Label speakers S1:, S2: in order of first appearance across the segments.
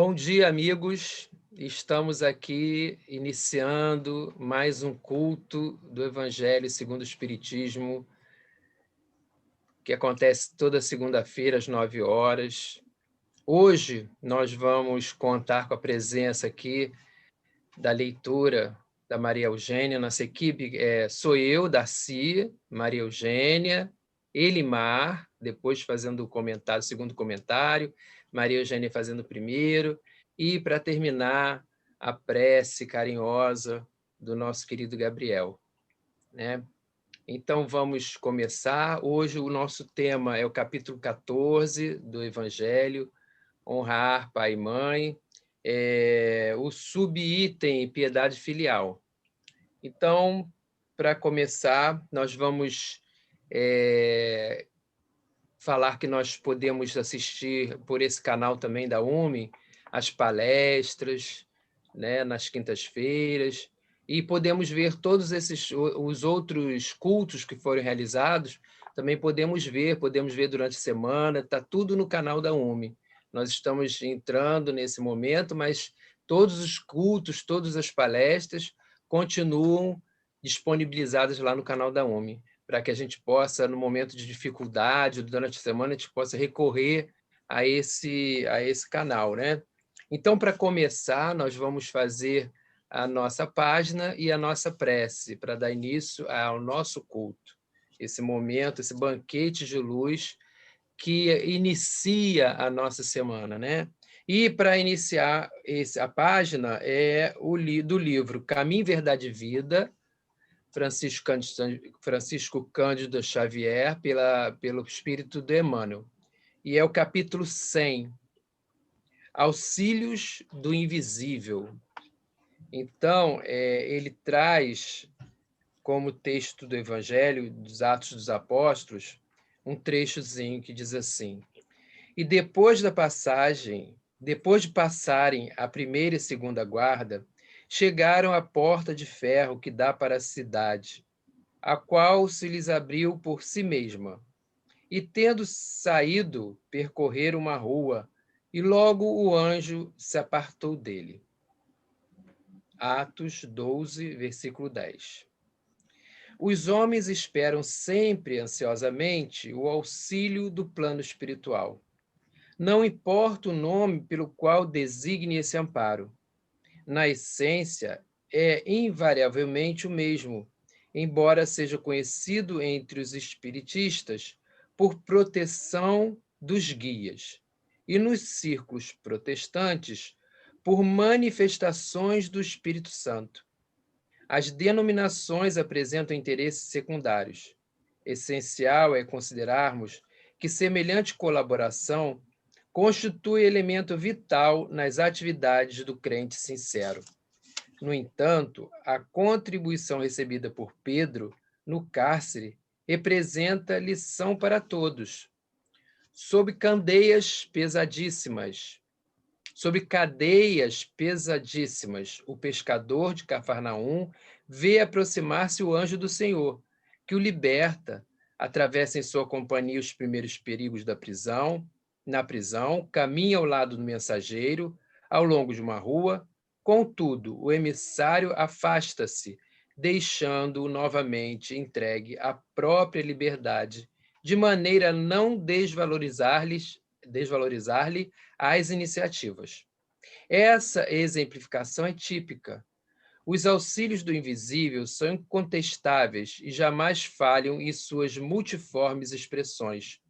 S1: Bom dia, amigos. Estamos aqui iniciando mais um culto do Evangelho segundo o Espiritismo, que acontece toda segunda-feira às 9 horas. Hoje nós vamos contar com a presença aqui da leitura da Maria Eugênia. Nossa equipe sou eu, Darcy, Maria Eugênia, Elimar, depois fazendo o comentário, o segundo comentário, Maria Eugênia fazendo o primeiro, e, para terminar, a prece carinhosa do nosso querido Gabriel, né? Então, vamos começar. Hoje o nosso tema é o capítulo 14 do Evangelho, honrar pai e mãe, o subitem piedade filial. Então, para começar, nós vamos falar que nós podemos assistir por esse canal também da UME as palestras, né, nas quintas-feiras, e podemos ver todos os outros cultos que foram realizados, também podemos ver durante a semana, está tudo no canal da UME. Nós estamos entrando nesse momento, mas todos os cultos, todas as palestras continuam disponibilizadas lá no canal da UME, para que a gente possa, no momento de dificuldade, durante a semana, a gente possa recorrer a esse canal, né? Então, para começar, nós vamos fazer a nossa página e a nossa prece, para dar início ao nosso culto. Esse momento, esse banquete de luz que inicia a nossa semana, né? E para iniciar a página é do livro Caminho, Verdade e Vida, Francisco Cândido Xavier, pelo Espírito de Emmanuel. E é o capítulo 100, Auxílios do Invisível. Então, ele traz, como texto do Evangelho, dos Atos dos Apóstolos, um trechozinho que diz assim: E depois de passarem a primeira e segunda guarda, chegaram à porta de ferro que dá para a cidade, a qual se lhes abriu por si mesma. E, tendo saído, percorreram uma rua, e logo o anjo se apartou dele. Atos 12, versículo 10. Os homens esperam sempre ansiosamente o auxílio do plano espiritual. Não importa o nome pelo qual designe esse amparo. Na essência, é invariavelmente o mesmo, embora seja conhecido entre os espiritistas por proteção dos guias, e nos círculos protestantes por manifestações do Espírito Santo. As denominações apresentam interesses secundários. Essencial é considerarmos que semelhante colaboração constitui elemento vital nas atividades do crente sincero. No entanto, a contribuição recebida por Pedro no cárcere representa lição para todos. Sob cadeias pesadíssimas, o pescador de Cafarnaum vê aproximar-se o anjo do Senhor, que o liberta, atravessa em sua companhia os primeiros perigos na prisão, caminha ao lado do mensageiro, ao longo de uma rua. Contudo, o emissário afasta-se, deixando-o novamente entregue à própria liberdade, de maneira a não desvalorizar-lhe as iniciativas. Essa exemplificação é típica. Os auxílios do invisível são incontestáveis e jamais falham em suas multiformes expressões,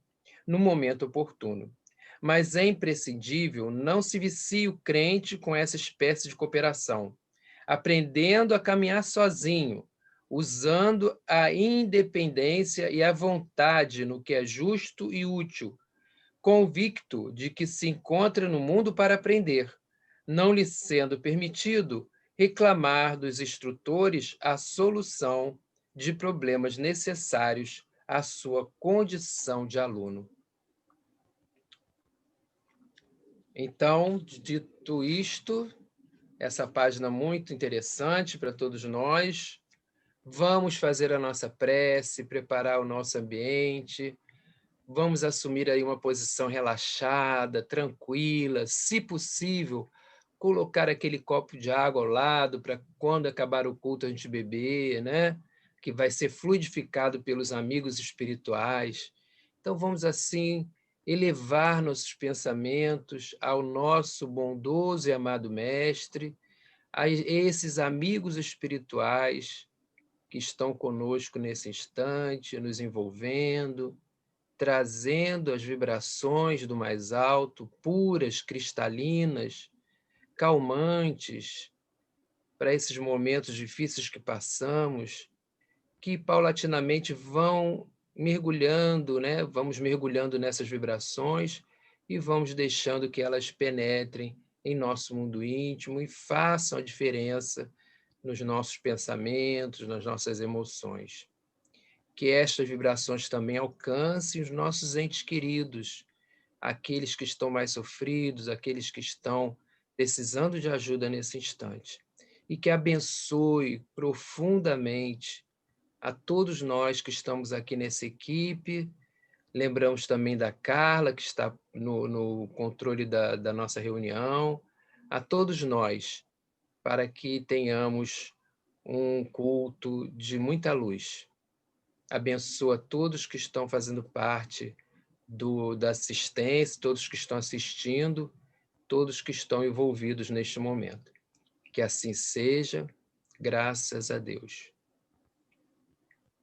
S1: no momento oportuno. Mas é imprescindível não se vicie o crente com essa espécie de cooperação, aprendendo a caminhar sozinho, usando a independência e a vontade no que é justo e útil, convicto de que se encontra no mundo para aprender, não lhe sendo permitido reclamar dos instrutores a solução de problemas necessários à sua condição de aluno. Então, dito isto, essa página muito interessante para todos nós, vamos fazer a nossa prece, preparar o nosso ambiente, Vamos assumir aí uma posição relaxada, tranquila, se possível, colocar aquele copo de água ao lado para quando acabar o culto a gente beber, né? Que vai ser fluidificado pelos amigos espirituais. Então vamos assim elevar nossos pensamentos ao nosso bondoso e amado Mestre, a esses amigos espirituais que estão conosco nesse instante, nos envolvendo, trazendo as vibrações do mais alto, puras, cristalinas, calmantes, para esses momentos difíceis que passamos, que paulatinamente vão mergulhando, né? Vamos mergulhando nessas vibrações e vamos deixando que elas penetrem em nosso mundo íntimo e façam a diferença nos nossos pensamentos, nas nossas emoções. Que estas vibrações também alcancem os nossos entes queridos, aqueles que estão mais sofridos, aqueles que estão precisando de ajuda nesse instante. E que abençoe profundamente a todos nós que estamos aqui nessa equipe. Lembramos também da Carla, que está no controle da nossa reunião. A todos nós, para que tenhamos um culto de muita luz. Abençoa todos que estão fazendo parte da assistência, todos que estão assistindo, todos que estão envolvidos neste momento. Que assim seja, graças a Deus.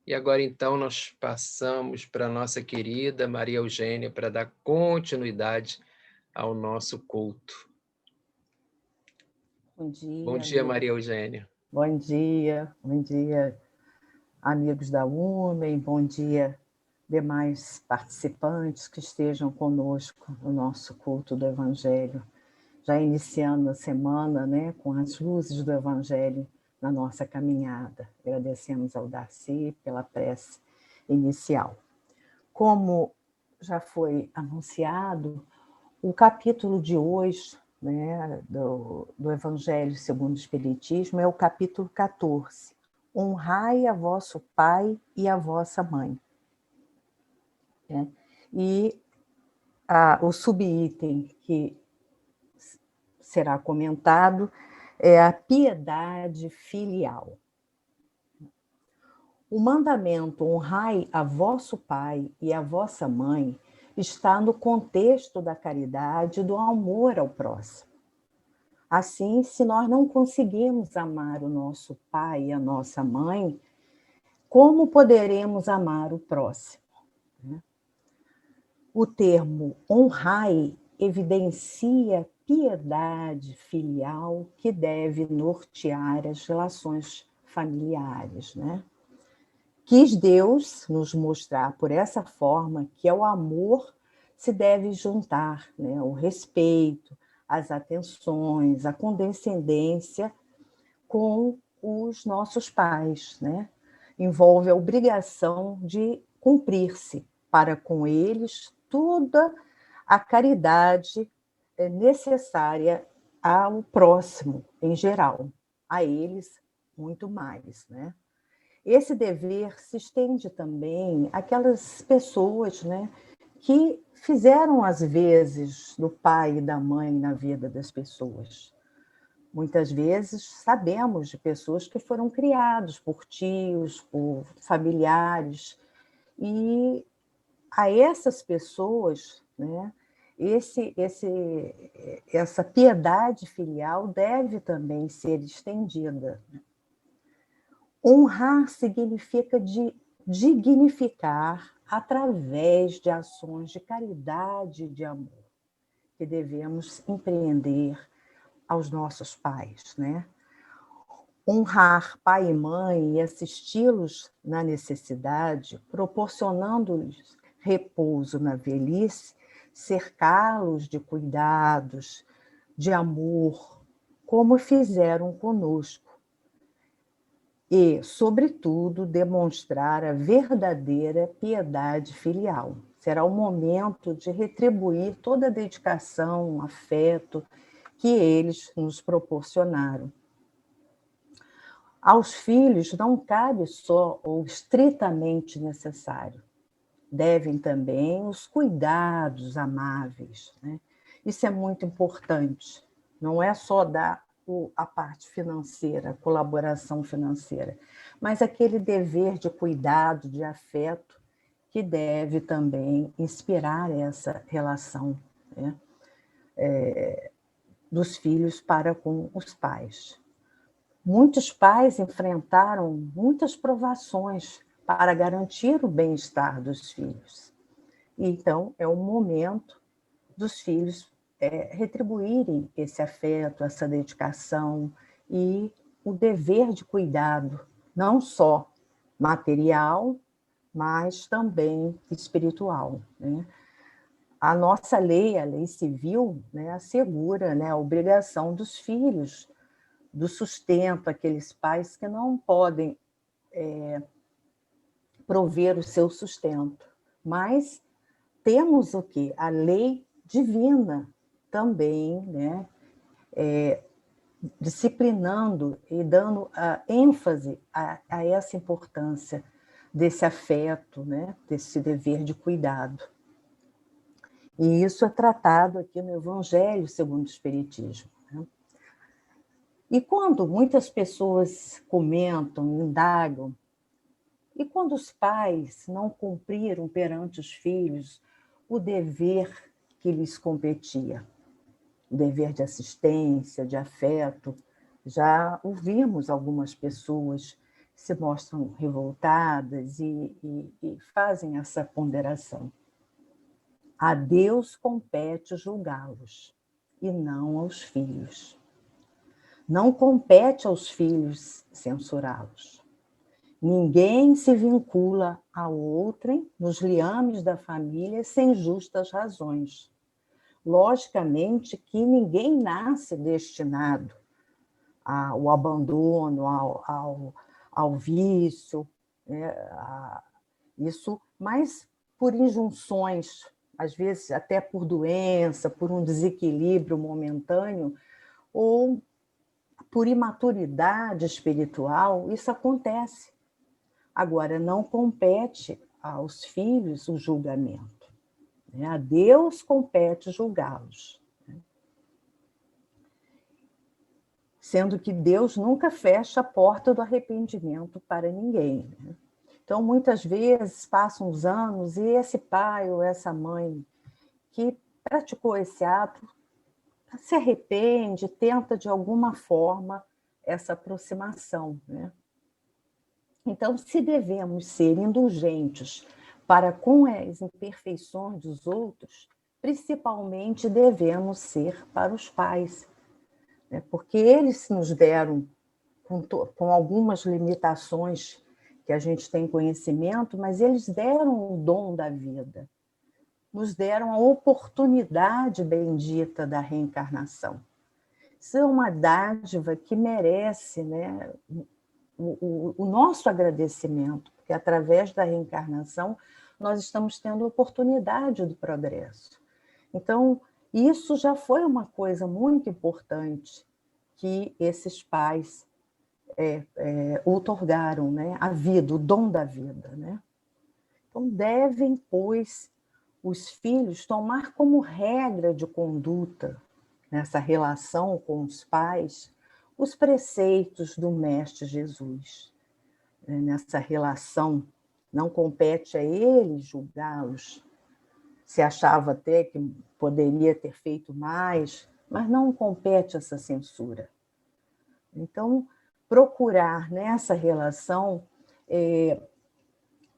S1: E agora, então, nós passamos para a nossa querida Maria Eugênia para dar continuidade ao nosso culto.
S2: Bom dia.
S1: Bom dia, Maria Eugênia.
S2: Bom dia, amigos da UMEM, bom dia, demais participantes que estejam conosco no nosso culto do Evangelho, já iniciando a semana, né, com as luzes do Evangelho na nossa caminhada. Agradecemos ao Darcy pela prece inicial. Como já foi anunciado, o capítulo de hoje, né, do Evangelho segundo o Espiritismo é o capítulo 14. Honrai a vosso pai e a vossa mãe. E o subitem que será comentado é a piedade filial. O mandamento honrai a vosso pai e a vossa mãe está no contexto da caridade e do amor ao próximo. Assim, se nós não conseguimos amar o nosso pai e a nossa mãe, como poderemos amar o próximo? O termo honrai evidencia piedade filial que deve nortear as relações familiares, né? Quis Deus nos mostrar por essa forma que ao amor se deve juntar, né, o respeito, as atenções, a condescendência com os nossos pais, né? Envolve a obrigação de cumprir-se para com eles toda a caridade necessária ao próximo em geral, a eles muito mais, né? Esse dever se estende também àquelas pessoas, né, que fizeram as vezes do pai e da mãe na vida das pessoas. Muitas vezes sabemos de pessoas que foram criados por tios, por familiares, e a essas pessoas, né, essa piedade filial deve também ser estendida. Honrar significa dignificar através de ações de caridade e de amor que devemos empreender aos nossos pais, né? Honrar pai e mãe e assisti-los na necessidade, proporcionando-lhes repouso na velhice, cercá-los de cuidados, de amor, como fizeram conosco. E, sobretudo, demonstrar a verdadeira piedade filial. Será o momento de retribuir toda a dedicação, afeto que eles nos proporcionaram. Aos filhos não cabe só o estritamente necessário. devem também os cuidados amáveis, né? Isso é muito importante. Não é só dar a parte financeira, a colaboração financeira, mas aquele dever de cuidado, de afeto, que deve também inspirar essa relação, né, dos filhos para com os pais. Muitos pais enfrentaram muitas provações para garantir o bem-estar dos filhos. Então, é o momento dos filhos retribuírem esse afeto, essa dedicação e o dever de cuidado, não só material, mas também espiritual, né? A nossa lei, a lei civil, né, assegura, né, a obrigação dos filhos do sustento, aqueles pais que não podem prover o seu sustento. Mas temos o quê? A lei divina também, né, disciplinando e dando ênfase a essa importância desse afeto, né, desse dever de cuidado. E isso é tratado aqui no Evangelho segundo o Espiritismo, né? E quando muitas pessoas comentam, indagam, e quando os pais não cumpriram perante os filhos o dever que lhes competia, o dever de assistência, de afeto, já ouvimos algumas pessoas que se mostram revoltadas e fazem essa ponderação. A Deus compete julgá-los, e não aos filhos. Não compete aos filhos censurá-los. Ninguém se vincula a outrem nos liames da família sem justas razões. Logicamente que ninguém nasce destinado ao abandono, ao vício, né? Isso, mas por injunções, às vezes até por doença, por um desequilíbrio momentâneo, ou por imaturidade espiritual, isso acontece. Agora, não compete aos filhos o julgamento, né? A Deus compete julgá-los, né? Sendo que Deus nunca fecha a porta do arrependimento para ninguém, né? Então, muitas vezes, passam os anos e esse pai ou essa mãe que praticou esse ato se arrepende, tenta de alguma forma essa aproximação, né? Então, se devemos ser indulgentes para com as imperfeições dos outros, principalmente devemos ser para os pais, né? Porque eles nos deram, com algumas limitações que a gente tem conhecimento, mas eles deram o dom da vida, nos deram a oportunidade bendita da reencarnação. Isso é uma dádiva que merece, né, o nosso agradecimento, porque através da reencarnação nós estamos tendo a oportunidade do progresso. Então, isso já foi uma coisa muito importante que esses pais outorgaram, né, a vida, o dom da vida, né? Então, devem, pois, os filhos tomar como regra de conduta nessa relação com os pais os preceitos do Mestre Jesus. Nessa relação, não compete a ele julgá-los. Se achava até que poderia ter feito mais, mas não compete essa censura. Então, procurar nessa relação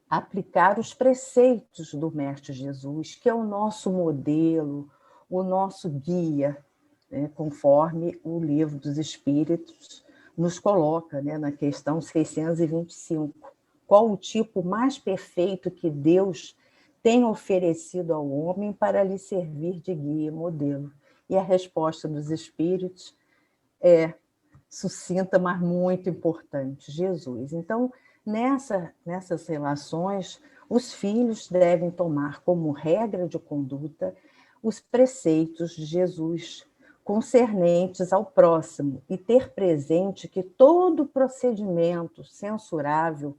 S2: aplicar os preceitos do Mestre Jesus, que é o nosso modelo, o nosso guia, né, conforme o Livro dos Espíritos nos coloca, né, na questão 625. Qual o tipo mais perfeito que Deus tem oferecido ao homem para lhe servir de guia e modelo? E a resposta dos Espíritos é sucinta, mas muito importante: Jesus. Então, nessas relações, os filhos devem tomar como regra de conduta os preceitos de Jesus concernentes ao próximo e ter presente que todo procedimento censurável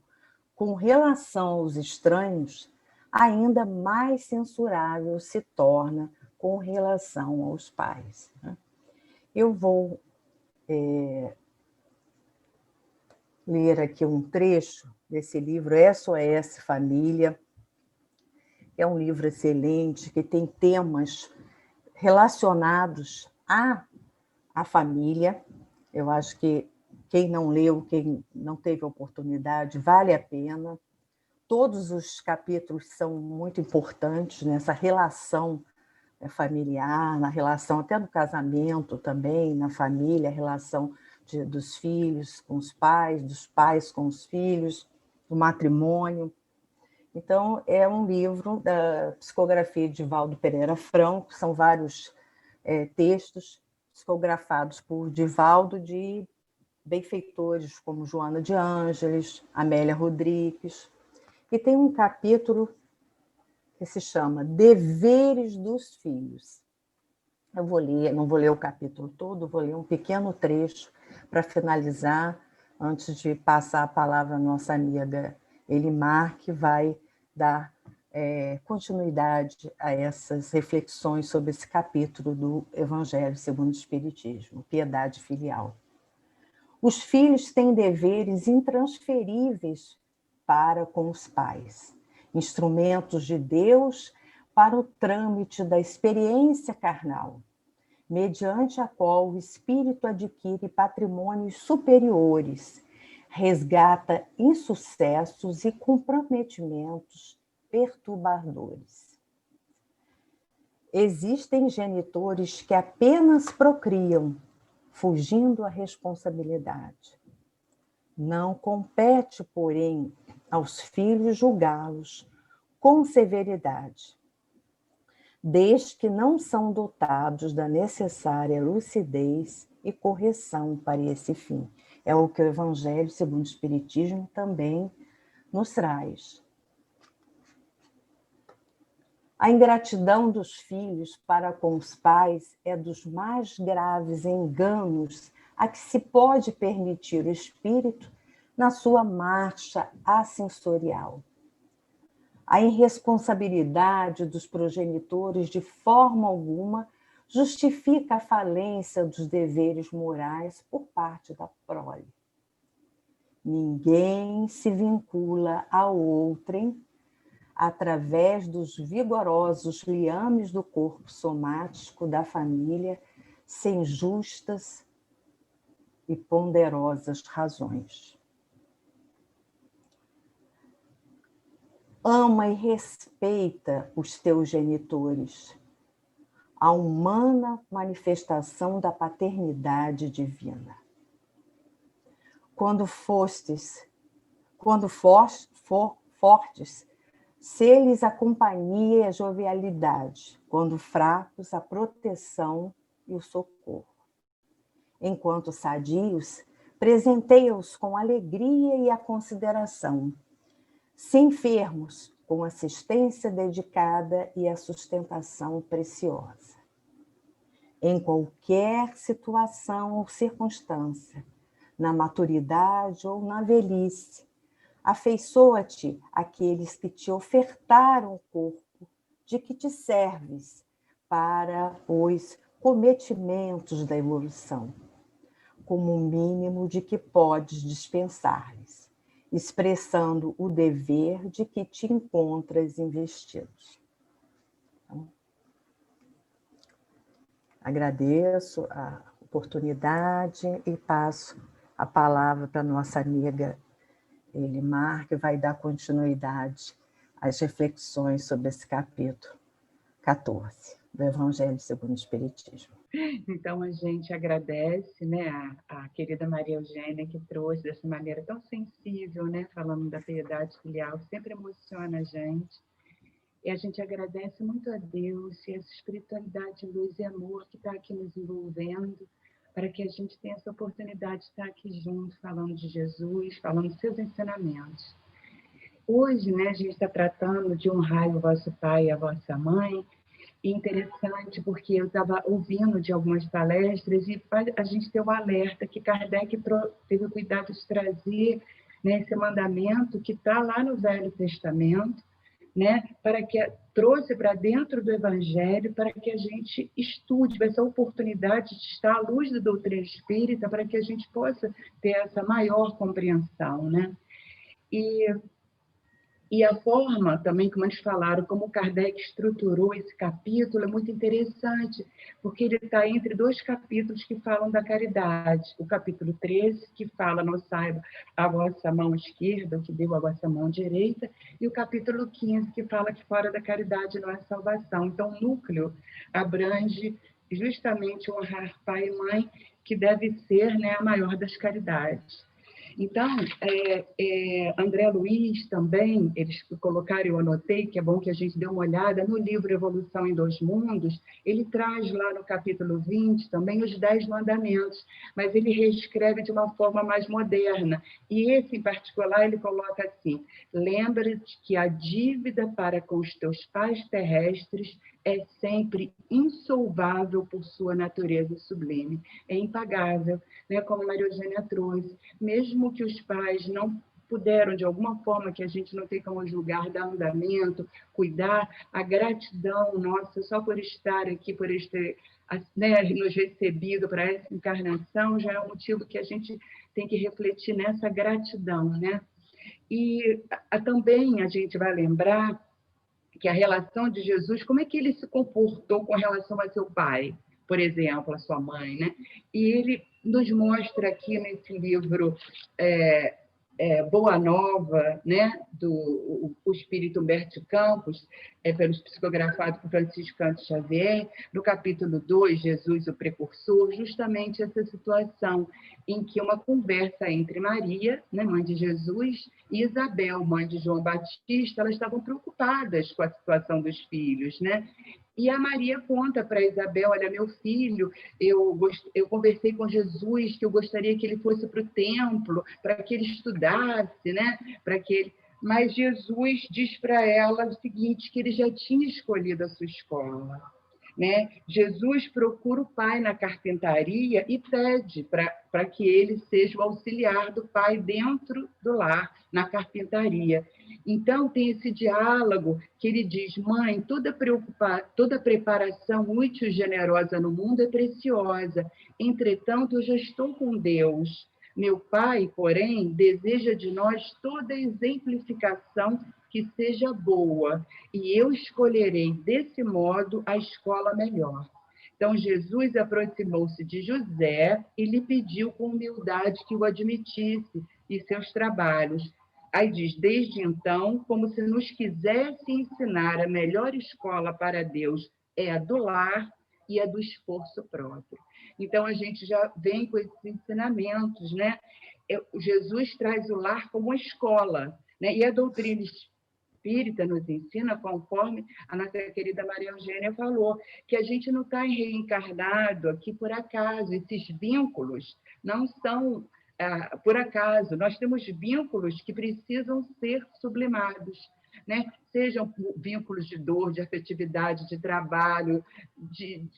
S2: com relação aos estranhos ainda mais censurável se torna com relação aos pais. Eu vou ler aqui um trecho desse livro, SOS Família. É um livro excelente, que tem temas relacionados à família. Eu acho que quem não leu, quem não teve oportunidade, vale a pena. Todos os capítulos são muito importantes nessa relação familiar, na relação até do casamento também, na família, a relação dos filhos com os pais, dos pais com os filhos, do matrimônio. Então, é um livro da psicografia de Divaldo Pereira Franco, são vários textos psicografados por Divaldo, de benfeitores como Joana de Ângeles, Amélia Rodrigues, e tem um capítulo que se chama Deveres dos Filhos. Eu vou ler, não vou ler o capítulo todo, vou ler um pequeno trecho para finalizar, antes de passar a palavra à nossa amiga Elimar, que vai dar continuidade a essas reflexões sobre esse capítulo do Evangelho segundo o Espiritismo, piedade filial. Os filhos têm deveres intransferíveis para com os pais, instrumentos de Deus para o trâmite da experiência carnal, mediante a qual o espírito adquire patrimônios superiores, resgata insucessos e comprometimentos perturbadores. Existem genitores que apenas procriam, fugindo à responsabilidade. Não compete, porém, aos filhos julgá-los com severidade, desde que não são dotados da necessária lucidez e correção para esse fim. É o que o Evangelho segundo o Espiritismo também nos traz. A ingratidão dos filhos para com os pais é dos mais graves enganos a que se pode permitir o espírito na sua marcha assensorial. A irresponsabilidade dos progenitores de forma alguma justifica a falência dos deveres morais por parte da prole. Ninguém se vincula a outrem através dos vigorosos liames do corpo somático da família, sem justas e ponderosas razões. Ama e respeita os teus genitores, a humana manifestação da paternidade divina. Quando fortes, se-lhes a companhia e a jovialidade, quando fracos, a proteção e o socorro. Enquanto sadios, presenteia-os com alegria e a consideração. Se enfermos, com assistência dedicada e a sustentação preciosa. Em qualquer situação ou circunstância, na maturidade ou na velhice, afeiçoa-te àqueles que te ofertaram o corpo de que te serves para os cometimentos da evolução, como o mínimo de que podes dispensar-lhes, expressando o dever de que te encontras investidos. Então, agradeço a oportunidade e passo a palavra para a nossa amiga Elimar, que vai dar continuidade às reflexões sobre esse capítulo 14 do Evangelho segundo o Espiritismo.
S3: Então, a gente agradece, né, a querida Maria Eugênia, que trouxe dessa maneira tão sensível, né, falando da piedade filial, sempre emociona a gente. E a gente agradece muito a Deus e essa espiritualidade, luz e amor que está aqui nos envolvendo, para que a gente tenha essa oportunidade de estar aqui junto, falando de Jesus, falando dos seus ensinamentos. Hoje, né, a gente está tratando de honrar o vosso pai e a vossa mãe. E interessante, porque eu estava ouvindo de algumas palestras e a gente tem o alerta que Kardec teve o cuidado de trazer, né, esse mandamento que está lá no Velho Testamento, né, trouxe para dentro do Evangelho para que a gente estude essa oportunidade de estar à luz da doutrina espírita para que a gente possa ter essa maior compreensão, né? E a forma também, como eles falaram, como Kardec estruturou esse capítulo é muito interessante, porque ele está entre dois capítulos que falam da caridade. O capítulo 13, que fala, não saiba a vossa mão esquerda, o que deu a vossa mão direita, e o capítulo 15, que fala que fora da caridade não é salvação. Então, o núcleo abrange justamente honrar pai e mãe, que deve ser, né, a maior das caridades. Então, André Luiz também, eles colocaram, eu anotei, que é bom que a gente dê uma olhada, no livro Evolução em Dois Mundos, ele traz lá no capítulo 20 também os 10 mandamentos, mas ele reescreve de uma forma mais moderna. E esse, em particular, ele coloca assim: lembra-te que a dívida para com os teus pais terrestres é sempre insolvável por sua natureza sublime, é impagável, né? Como a Maria Eugênia trouxe, mesmo que os pais não puderam, de alguma forma que a gente não tem como julgar, dar andamento, cuidar, a gratidão nossa só por estar aqui, por ter, né, nos recebido para essa encarnação, já é um motivo que a gente tem que refletir nessa gratidão, né? E também a gente vai lembrar que a relação de Jesus, como é que ele se comportou com relação a seu pai, por exemplo, a sua mãe, né? E ele nos mostra aqui nesse livro Boa Nova, né, do o Espírito Humberto Campos, psicografado por Francisco Canto Xavier, no capítulo 2, Jesus, o Precursor, justamente essa situação em que uma conversa entre Maria, né, mãe de Jesus, e Isabel, mãe de João Batista, elas estavam preocupadas com a situação dos filhos, né? E a Maria conta para Isabel: olha, meu filho, eu conversei com Jesus que eu gostaria que ele fosse para o templo, para que ele estudasse, né? Mas Jesus diz para ela o seguinte, que ele já tinha escolhido a sua escola, né? Jesus procura o pai na carpintaria e pede para que ele seja o auxiliar do pai dentro do lar, na carpintaria. Então, tem esse diálogo que ele diz: mãe, toda preparação útil e generosa no mundo é preciosa. Entretanto, eu já estou com Deus. Meu pai, porém, deseja de nós toda exemplificação que seja boa, e eu escolherei desse modo a escola melhor. Então, Jesus aproximou-se de José e lhe pediu com humildade que o admitisse em seus trabalhos. Aí diz: desde então, como se nos quisesse ensinar a melhor escola para Deus é a do lar e a do esforço próprio. Então, a gente já vem com esses ensinamentos, né? Jesus traz o lar como uma escola, né? E a doutrina espírita nos ensina, conforme a nossa querida Maria Eugênia falou, que a gente não está reencarnado aqui por acaso. Esses vínculos não são por acaso. Nós temos vínculos que precisam ser sublimados, né? Sejam vínculos de dor, de afetividade, de trabalho,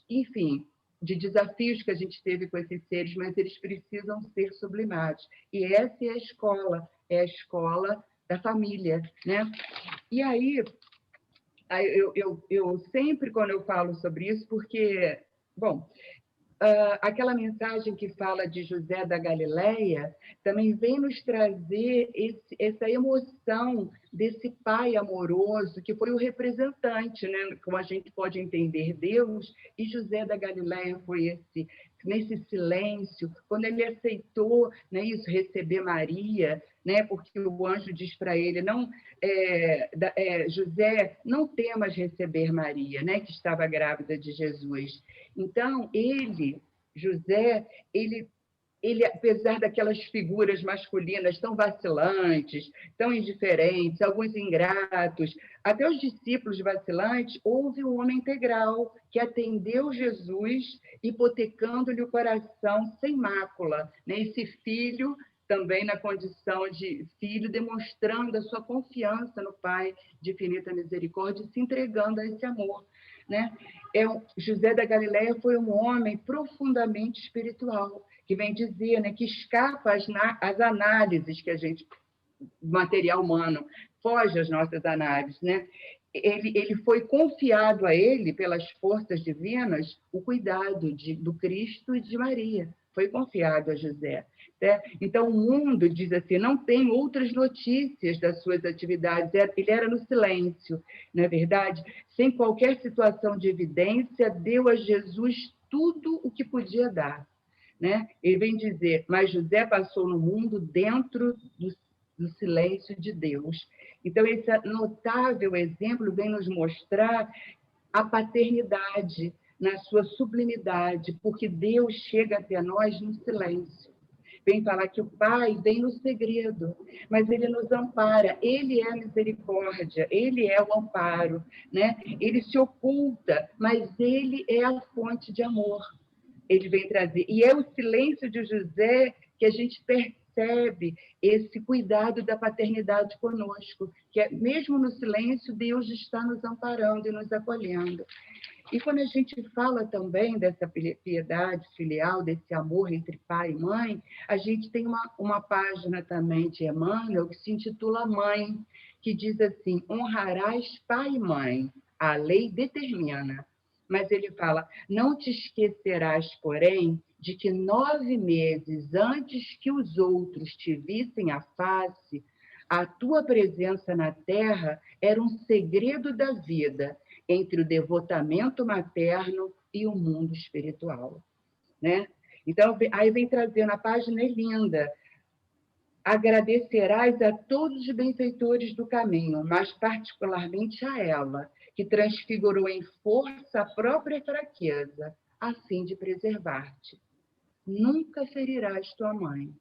S3: enfim, de desafios que a gente teve com esses seres, mas eles precisam ser sublimados. E essa é a escola da família, né? E aí eu sempre, quando eu falo sobre isso, porque, bom, aquela mensagem que fala de José da Galileia também vem nos trazer essa emoção desse pai amoroso que foi o representante, né? Como a gente pode entender Deus, e José da Galileia foi nesse silêncio, quando ele aceitou, né, isso, receber Maria, né, porque o anjo diz para ele: não, José, não temas receber Maria, né, que estava grávida de Jesus. Então, José, ele, apesar daquelas figuras masculinas tão vacilantes, tão indiferentes, alguns ingratos, até os discípulos vacilantes, houve um homem integral que atendeu Jesus, hipotecando-lhe o coração sem mácula, né? Esse filho também na condição de filho, demonstrando a sua confiança no Pai de infinita misericórdia, se entregando a esse amor, né? José da Galileia foi um homem profundamente espiritual, que vem dizer, né, que escapa às análises que a gente material humano, foge às nossas análises, né? Ele foi confiado a ele, pelas forças divinas, o cuidado do Cristo e de Maria. Foi confiado a José. Né? Então, o mundo, diz assim, não tem outras notícias das suas atividades. Ele era no silêncio, não é verdade? Sem qualquer situação de evidência, deu a Jesus tudo o que podia dar. Né? Ele vem dizer, mas José passou no mundo dentro do silêncio de Deus. Então, esse notável exemplo vem nos mostrar a paternidade na sua sublimidade, porque Deus chega até nós no silêncio. Vem falar que o Pai vem no segredo, mas Ele nos ampara, Ele é a misericórdia, Ele é o amparo, né? Ele se oculta, mas Ele é a fonte de amor. Ele vem trazer. E é o silêncio de José que a gente percebe esse cuidado da paternidade conosco, que é, mesmo no silêncio, Deus está nos amparando e nos acolhendo. E quando a gente fala também dessa piedade filial, desse amor entre pai e mãe, a gente tem uma página também de Emmanuel que se intitula Mãe, que diz assim, honrarás pai e mãe, a lei determina. Mas ele fala, não te esquecerás, porém, de que 9 meses antes que os outros te vissem a face, a tua presença na terra era um segredo da vida entre o devotamento materno e o mundo espiritual. Né? Então, aí vem trazendo, a página é linda, agradecerás a todos os benfeitores do caminho, mas particularmente a ela, que transfigurou em força a própria fraqueza, a fim de preservar-te. Nunca ferirás tua mãe,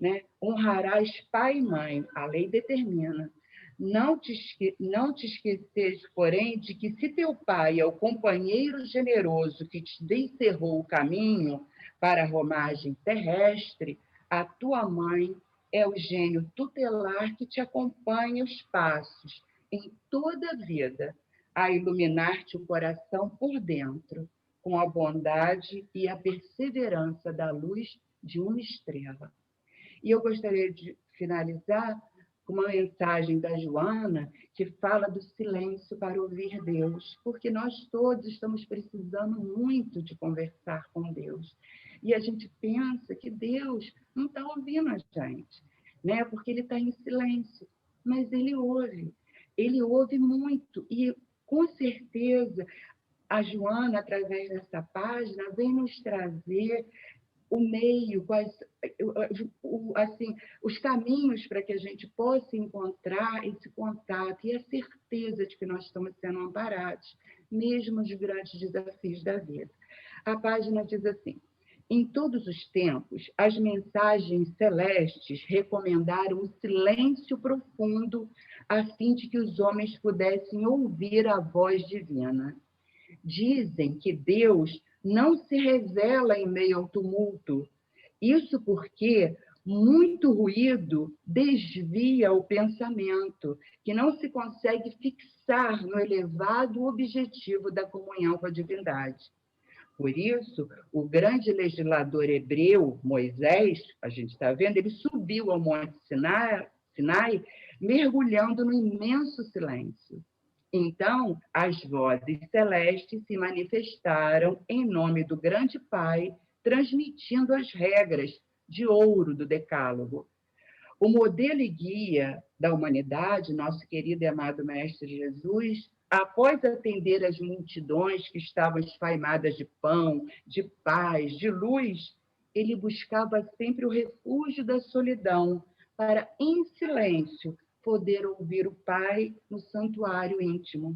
S3: né? Honrarás pai e mãe, a lei determina. Não te esqueces, porém, de que se teu pai é o companheiro generoso que te descerrou o caminho para a romagem terrestre, a tua mãe é o gênio tutelar que te acompanha os passos em toda a vida, a iluminar-te o coração por dentro, com a bondade e a perseverança da luz de uma estrela. E eu gostaria de finalizar com uma mensagem da Joana, que fala do silêncio para ouvir Deus, porque nós todos estamos precisando muito de conversar com Deus. E a gente pensa que Deus não está ouvindo a gente, né? Porque Ele está em silêncio, mas Ele ouve muito. E, com certeza, a Joana, através dessa página, vem nos trazer o meio, assim, os caminhos para que a gente possa encontrar esse contato e a certeza de que nós estamos sendo amparados, mesmo nos grandes desafios da vida. A página diz assim, em todos os tempos, as mensagens celestes recomendaram o silêncio profundo a fim de que os homens pudessem ouvir a voz divina. Dizem que Deus não se revela em meio ao tumulto. Isso porque muito ruído desvia o pensamento, que não se consegue fixar no elevado objetivo da comunhão com a divindade. Por isso, o grande legislador hebreu, Moisés, a gente está vendo, ele subiu ao Monte Sinai, mergulhando no imenso silêncio. Então, as vozes celestes se manifestaram em nome do grande Pai, transmitindo as regras de ouro do Decálogo. O modelo e guia da humanidade, nosso querido e amado Mestre Jesus, após atender as multidões que estavam esfaimadas de pão, de paz, de luz, ele buscava sempre o refúgio da solidão, para, em silêncio, poder ouvir o Pai no santuário íntimo.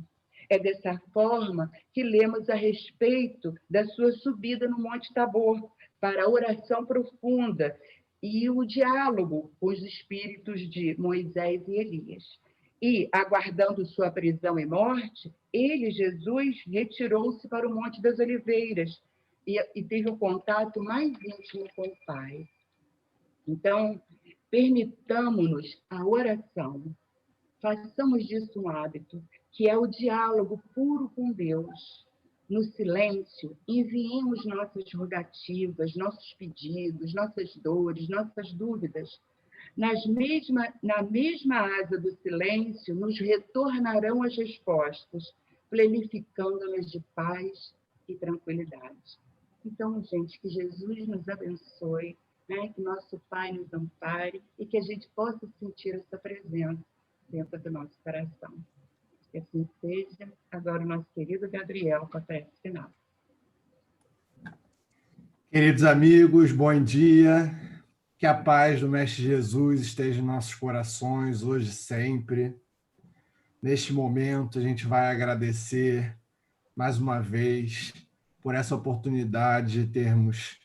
S3: É dessa forma que lemos a respeito da sua subida no Monte Tabor, para a oração profunda e o diálogo com os espíritos de Moisés e Elias. E, aguardando sua prisão e morte, ele, Jesus, retirou-se para o Monte das Oliveiras e teve o contato mais íntimo com o Pai. Então, permitamos-nos a oração, façamos disso um hábito, que é o diálogo puro com Deus. No silêncio, enviemos nossas rogativas, nossos pedidos, nossas dores, nossas dúvidas. Na mesma asa do silêncio, nos retornarão as respostas, plenificando-nos de paz e tranquilidade. Então, gente, que Jesus nos abençoe, né? Que nosso Pai nos ampare e que a gente possa sentir essa presença dentro do nosso coração. Que assim seja. Agora o nosso querido Gabriel com a prece final.
S4: Queridos amigos, bom dia. Que a paz do Mestre Jesus esteja em nossos corações, hoje e sempre. Neste momento, a gente vai agradecer mais uma vez por essa oportunidade de termos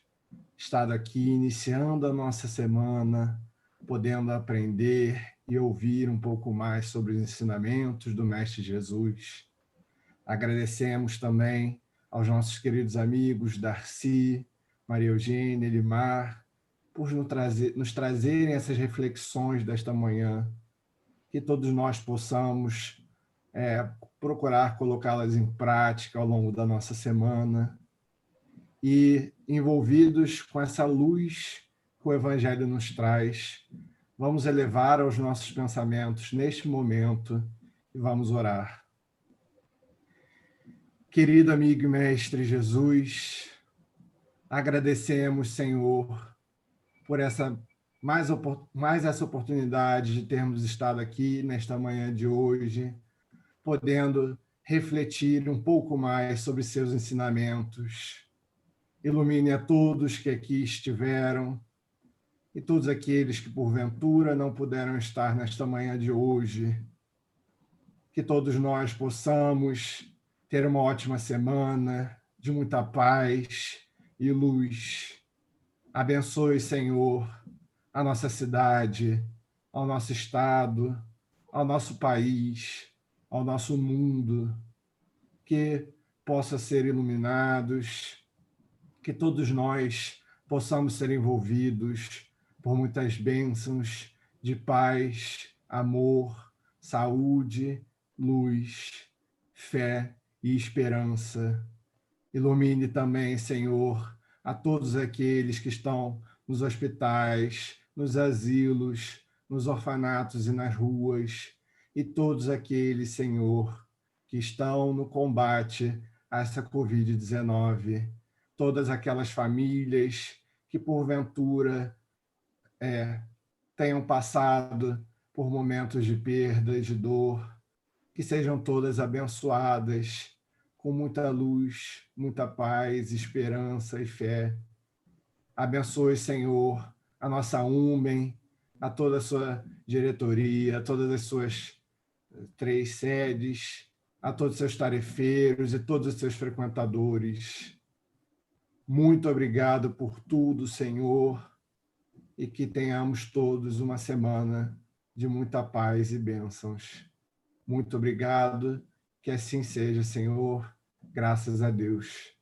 S4: estado aqui, iniciando a nossa semana, podendo aprender e ouvir um pouco mais sobre os ensinamentos do Mestre Jesus. Agradecemos também aos nossos queridos amigos Darcy, Maria Eugênia, Elimar, por nos trazerem essas reflexões desta manhã, que todos nós possamos procurar colocá-las em prática ao longo da nossa semana e, envolvidos com essa luz que o Evangelho nos traz, vamos elevar aos nossos pensamentos neste momento e vamos orar. Querido amigo e mestre Jesus, agradecemos, Senhor, por mais essa oportunidade de termos estado aqui nesta manhã de hoje, podendo refletir um pouco mais sobre seus ensinamentos. Ilumine a todos que aqui estiveram e todos aqueles que, porventura, não puderam estar nesta manhã de hoje. Que todos nós possamos ter uma ótima semana, de muita paz e luz. Abençoe, Senhor, a nossa cidade, ao nosso estado, ao nosso país, ao nosso mundo, que possa ser iluminados, que todos nós possamos ser envolvidos por muitas bênçãos de paz, amor, saúde, luz, fé e esperança. Ilumine também, Senhor, a todos aqueles que estão nos hospitais, nos asilos, nos orfanatos e nas ruas, e todos aqueles, Senhor, que estão no combate a essa Covid-19, todas aquelas famílias que, porventura, tenham passado por momentos de perda e de dor, que sejam todas abençoadas, com muita luz, muita paz, esperança e fé. Abençoe, Senhor, a nossa UMEN, a toda a sua diretoria, a todas as suas 3 sedes, a todos os seus tarefeiros e todos os seus frequentadores. Muito obrigado por tudo, Senhor, e que tenhamos todos uma semana de muita paz e bênçãos. Muito obrigado, que assim seja, Senhor. Graças a Deus.